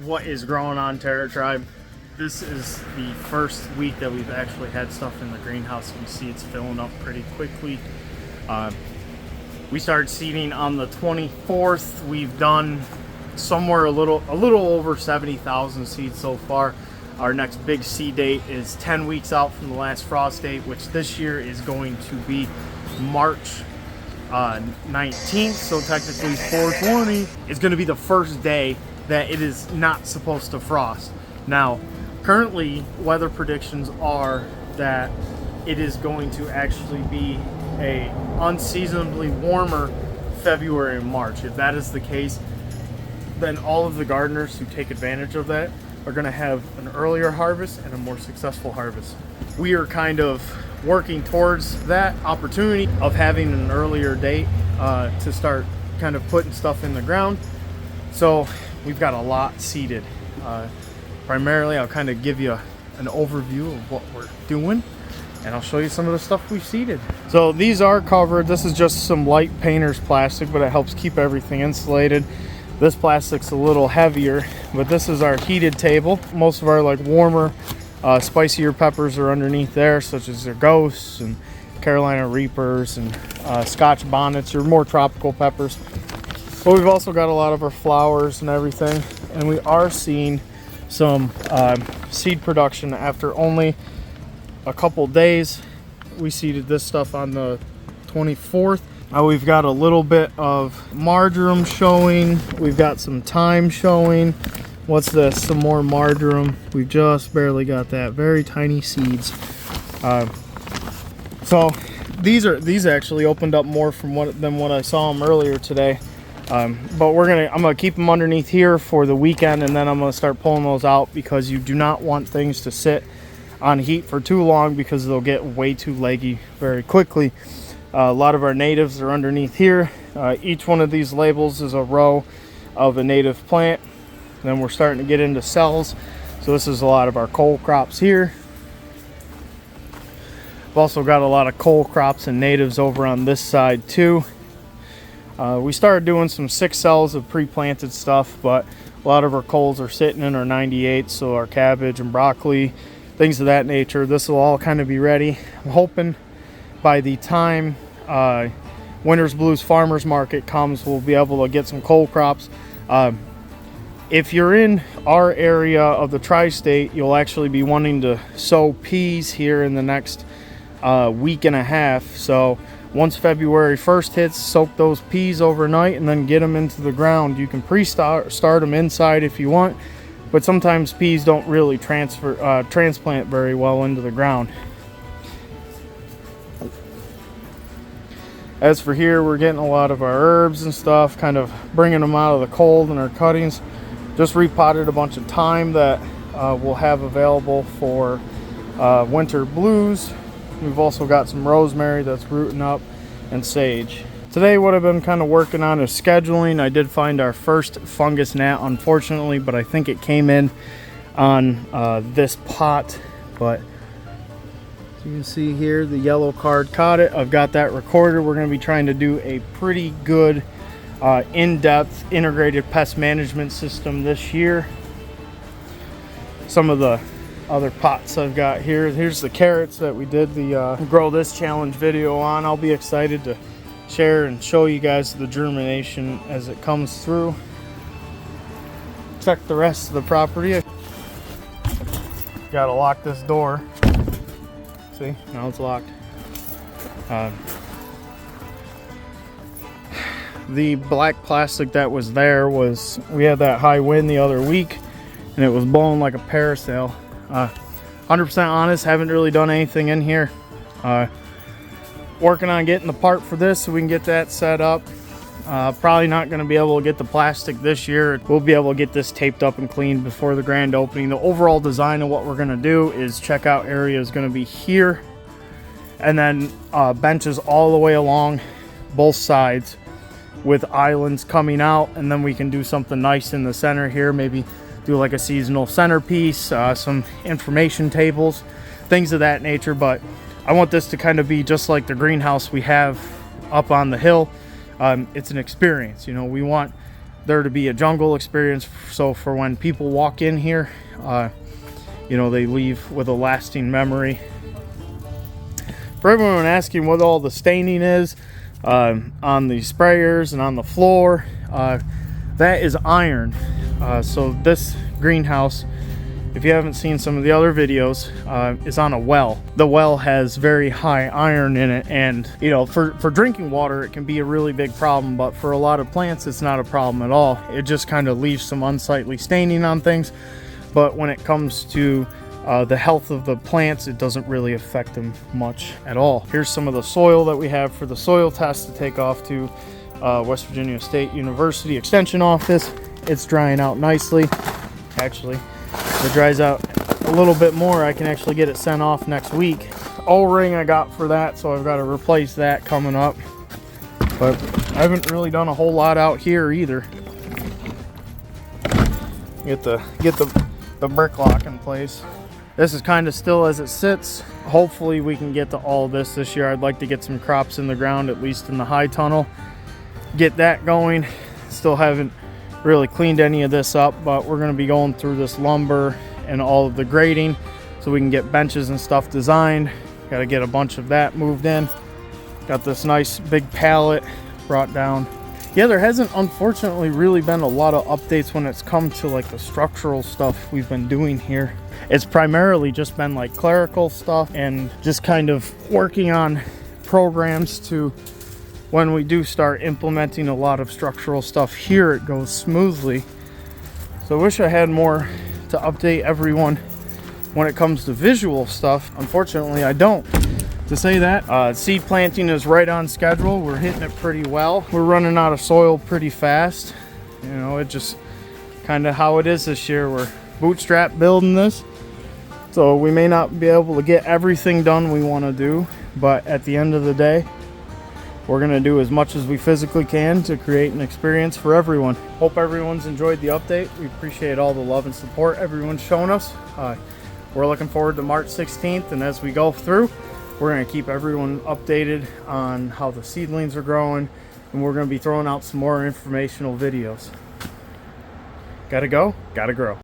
What is growing on, Terra Tribe? This is the first week that we've actually had stuff in the greenhouse. We see it's filling up pretty quickly. We started seeding on the 24th. We've done somewhere a little over 70,000 seeds so far. Our next big seed date is 10 weeks out from the last frost date, which this year is going to be March 19th. So technically 420 is going to be the first day that it is not supposed to frost. Now, currently weather predictions are that it is going to actually be a unseasonably warmer February and March. If that is the case, then all of the gardeners who take advantage of that are going to have an earlier harvest and a more successful harvest. We are kind of working towards that opportunity of having an earlier date to start kind of putting stuff in the ground. So we've got a lot seeded. Primarily, I'll kind of give you an overview of what we're doing, and I'll show you some of the stuff we've seeded. So these are covered. This is just some light painter's plastic, but it helps keep everything insulated. This plastic's a little heavier, but this is our heated table. Most of our like warmer, spicier peppers are underneath there, such as their ghosts and Carolina Reapers and Scotch bonnets, your more tropical peppers. But we've also got a lot of our flowers and everything, and we are seeing some seed production after only a couple days. We seeded this stuff on the 24th. We've got a little bit of marjoram showing. We've got some thyme showing. What's this? Some more marjoram. We've just barely got that. Very tiny seeds. So these actually opened up more than what I saw them earlier today. But I'm gonna keep them underneath here for the weekend, and then I'm gonna start pulling those out, because you do not want things to sit on heat for too long, because they'll get way too leggy very quickly. A lot of our natives are underneath here. Each one of these labels is a row of a native plant. Then we're starting to get into cells. So this is a lot of our cole crops here. We've also got a lot of cole crops and natives over on this side too. We started doing some 6 cells of pre-planted stuff, but a lot of our coles are sitting in our 98, so our cabbage and broccoli, things of that nature. This will all kind of be ready. I'm hoping by the time Winter's Blues Farmers Market comes, we'll be able to get some cole crops. If you're in our area of the tri-state, you'll actually be wanting to sow peas here in the next week and a half. So once February 1st hits, soak those peas overnight and then get them into the ground. You can start them inside if you want, but sometimes peas don't really transplant very well into the ground. As for here, we're getting a lot of our herbs and stuff, kind of bringing them out of the cold in our cuttings. Just repotted a bunch of thyme that we'll have available for winter blues. We've also got some rosemary that's rooting up, and sage. Today what I've been kind of working on is scheduling. I did find our first fungus gnat, unfortunately, but I think it came in on this pot. But you can see here the yellow card caught it. I've got that recorded. We're going to be trying to do a pretty good in-depth integrated pest management system this year. Some of the other pots I've got here. Here's the carrots that we did the Grow This Challenge video on. I'll be excited to share and show you guys the germination as it comes through. Check the rest of the property. Gotta lock this door. See, now it's locked. The black plastic that was there we had that high wind the other week, and it was blowing like a parasail. 100% honest, haven't really done anything in here. Working on getting the part for this so we can get that set up. Probably not going to be able to get the plastic this year. We'll be able to get this taped up and cleaned before the grand opening. The overall design of what we're going to do is checkout area is going to be here, and then benches all the way along both sides with islands coming out, and then we can do something nice in the center here. Maybe do like a seasonal centerpiece, some information tables, things of that nature. But I want this to kind of be just like the greenhouse we have up on the hill. It's an experience, you know. We want there to be a jungle experience. So for when people walk in here, you know, they leave with a lasting memory. For everyone asking what all the staining is on the sprayers and on the floor, that is iron. So this greenhouse, if you haven't seen some of the other videos, is on a well. The well has very high iron in it, and you know, for drinking water it can be a really big problem, but for a lot of plants it's not a problem at all. It just kind of leaves some unsightly staining on things, but when it comes to the health of the plants, it doesn't really affect them much at all. Here's some of the soil that we have for the soil test to take off to West Virginia State University Extension Office. It's drying out nicely. Actually, if it dries out a little bit more, I can actually get it sent off next week. O-ring I got for that, so I've got to replace that coming up. But I haven't really done a whole lot out here either. Get the brick lock in place. This is kind of still as it sits. Hopefully we can get to all this year. I'd like to get some crops in the ground, at least in the high tunnel. Get that going. Still haven't really cleaned any of this up, but we're going to be going through this lumber and all of the grading so we can get benches and stuff designed. Got to get a bunch of that moved in. Got this nice big pallet brought down. Yeah, there hasn't unfortunately really been a lot of updates when it's come to like the structural stuff we've been doing here. It's primarily just been like clerical stuff and just kind of working on programs to, when we do start implementing a lot of structural stuff here, it goes smoothly. So I wish I had more to update everyone when it comes to visual stuff. Unfortunately, I don't. To say that, seed planting is right on schedule. We're hitting it pretty well. We're running out of soil pretty fast. You know, it just kind of how it is this year. We're bootstrap building this, so we may not be able to get everything done we want to do, but at the end of the day, we're going to do as much as we physically can to create an experience for everyone. Hope everyone's enjoyed the update. We appreciate all the love and support everyone's shown us. We're looking forward to March 16th, and as we go through, we're going to keep everyone updated on how the seedlings are growing, and we're going to be throwing out some more informational videos. Gotta go, gotta grow.